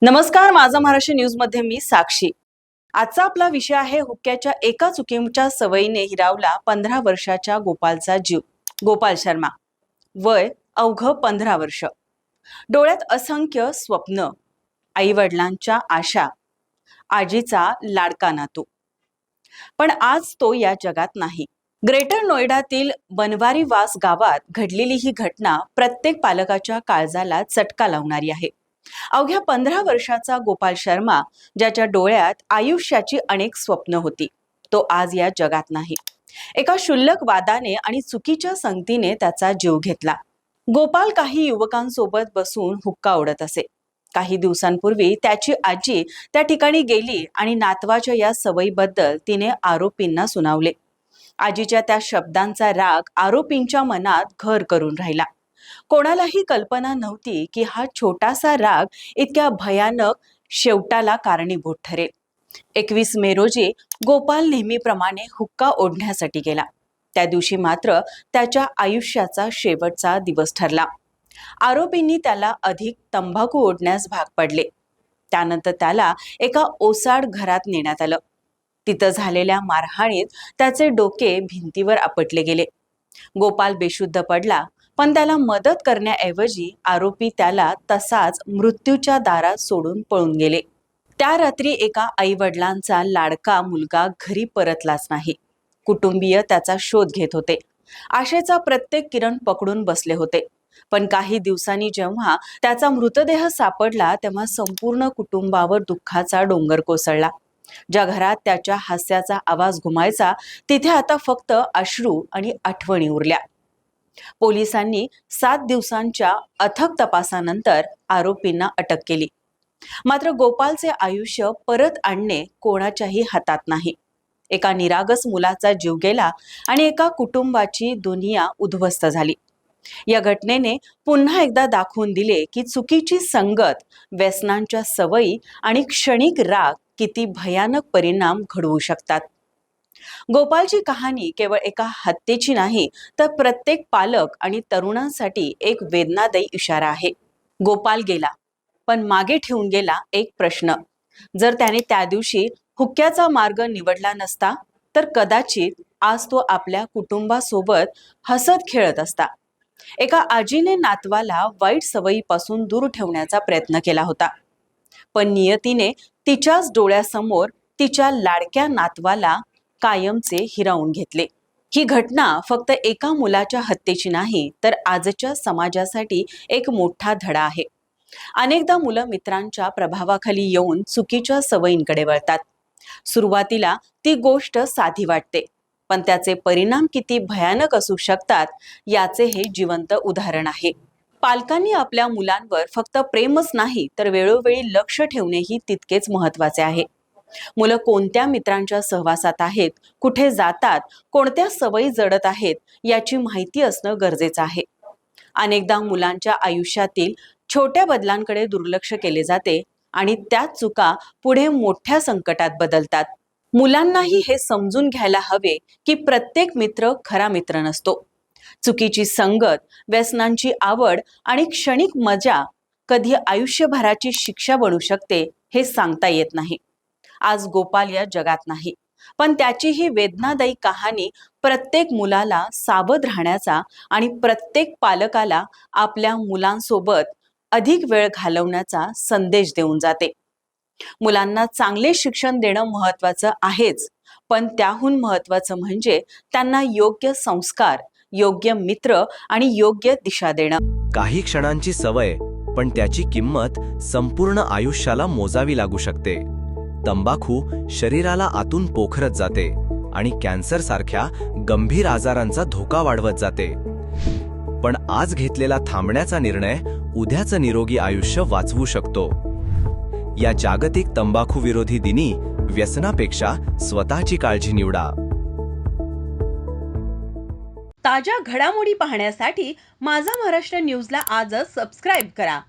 नमस्कार, माझा महाराष्ट्र न्यूज मध्ये मी साक्षी। आजचा आपला विषय आहे हुक्क्याच्या एका चुकीच्या सवयीने हिरावला 15 वर्षाच्या गोपालचा जीव। गोपाल शर्मा, वय अवघ 15 वर्ष, डोळ्यात असंख्य स्वप्न, आई वडिलांच्या आशा, आजीचा लाडका नातू। पण आज तो या जगात नाही। ग्रेटर नोएडातील बनवारीवास गावात घडलेली ही घटना प्रत्येक पालकाच्या काळजाला चटका लावणारी आहे। अवघ्या 15 वर्षाचा गोपाल शर्मा, ज्याच्या डोळ्यात आयुष्याची अनेक स्वप्न होती, तो आज या जगात नाही। एका क्षुल्लक वादाने आणि चुकीच्या संगतीने त्याचा जीव घेतला। गोपाल काही युवकांसोबत बसून हुक्का ओढत असे। काही दिवसांपूर्वी त्याची आजी त्या ठिकाणी गेली आणि नातवाच्या या सवयीबद्दल तिने आरोपींना सुनावले। आजीच्या त्या शब्दांचा राग आरोपींच्या मनात घर करून राहिला। कोणालाही कल्पना नव्हती की हा छोटासा राग इतक्या भयानक शेवटाला कारणीभूत ठरेल। 21 मे रोजी गोपाल नेहमीप्रमाणे हुक्का ओढण्यासाठी गेला। त्या दिवशी मात्र त्याच्या आयुष्याचा शेवटचा दिवस ठरला। आरोपींनी त्याला अधिक तंबाखू ओढण्यास भाग पडले। त्यानंतर त्याला एका ओसाड घरात नेण्यात आलं। तिथं झालेल्या मारहाणीत त्याचे डोके भिंतीवर आपटले गेले। गोपाल बेशुद्ध पडला, पण त्याला मदत करण्याऐवजी आरोपी त्याला तसाच मृत्यूच्या दारात सोडून पळून गेले। त्या रात्री एका आई वडिलांचा लाडका मुलगा घरी परतलाच नाही। कुटुंबीय त्याचा शोध घेत होते। आशेचा प्रत्येक किरण पकडून बसले होते। पण काही दिवसांनी जेव्हा त्याचा मृतदेह सापडला, तेव्हा संपूर्ण कुटुंबावर दुःखाचा डोंगर कोसळला। ज्या घरात त्याच्या हास्याचा आवाज घुमायचा, तिथे आता फक्त अश्रू आणि आठवणी उरल्या। पोलिसांनी 7 दिवसांच्या अथक तपासानंतर आरोपींना अटक केली। मात्र गोपालचे आयुष्य परत आणणे कोणाच्याही हातात नाही। एका निरागस मुलाचा जीव गेला आणि एका कुटुंबाची दुनिया उद्ध्वस्त झाली। या घटनेने पुन्हा एकदा दाखवून दिले की चुकीची संगत, व्यसनांच्या सवयी आणि क्षणिक राग किती भयानक परिणाम घडवू शकतात। गोपालची कहाणी केवळ एका हत्येची नाही, तर प्रत्येक पालक आणि तरुणांसाठी एक वेदनादायी इशारा आहे। गोपाल गेला, पण मागे ठेवून गेला एक प्रश्न। जर त्याने त्या दिवशी हुक्क्याचा मार्ग निवडला नसता, तर कदाचित आज तो आपल्या कुटुंबासोबत हसत खेळत असता। एका आजीने नातवाला वाईट सवयीपासून दूर ठेवण्याचा प्रयत्न केला होता, पण नियतीने तिच्याच डोळ्यासमोर तिच्या लाडक्या नातवाला कायमचे हिरावून घेतले। ही घटना फक्त एका मुलाच्या हत्येची नाही, तर आजच्या समाजासाठी एक मोठा धडा आहे। अनेकदा मुलं मित्रांच्या प्रभावाखाली येऊन चुकीच्या सवयींकडे वळतात। सुरुवातीला ती गोष्ट साधी वाटते, पण त्याचे परिणाम किती भयानक असू शकतात याचे हे जिवंत उदाहरण आहे। पालकांनी आपल्या मुलांवर फक्त प्रेमच नाही, तर वेळोवेळी लक्ष ठेवणेही तितकेच महत्त्वाचे आहे। मुलं कोणत्या मित्रांच्या सहवासात आहेत, कुठे जातात, कोणत्या सवयी जडत आहेत, याची माहिती असणं गरजेचं आहे। अनेकदा मुलांच्या आयुष्यातील छोट्या बदलांकडे दुर्लक्ष केले जाते आणि त्याच चुका पुढे मोठ्या संकटात बदलतात। मुलांनाही हे समजून घ्यायला हवे की प्रत्येक मित्र खरा मित्र नसतो। चुकीची संगत, व्यसनांची आवड आणि क्षणिक मजा कधी आयुष्यभराची शिक्षा बनू शकते हे सांगता येत नाही। आज गोपाल या जगात नाही, पण त्याची ही वेदनादायी कहाणी प्रत्येक मुलाला सावध राहण्याचा आणि प्रत्येक पालकाला आपल्या मुलांसोबत अधिक वेळ घालवण्याचा संदेश देऊन जाते। मुलांना चांगले शिक्षण देणं महत्त्वाचं आहेच, पण त्याहून महत्त्वाचं म्हणजे त्यांना योग्य संस्कार, योग्य मित्र आणि योग्य दिशा देणं। काही क्षणांची सवय, पण त्याची किंमत संपूर्ण आयुष्याला मोजावी लागू शकते। तंबाखू शरीराला आतून पोखरत जाते आणि कॅन्सर सारख्या गंभीर आजारांचा धोका वाढवत जाते। पण आज घेतलेला थांबण्याचा निर्णय उद्याचं निरोगी आयुष्य वाचवू शकतो। या जागतिक तंबाखू विरोधी दिनी व्यसनापेक्षा स्वतःची काळजी निवडा। ताज्या घडामोडी पाहण्यासाठी माझा महाराष्ट्र न्यूजला आजच सबस्क्राईब करा।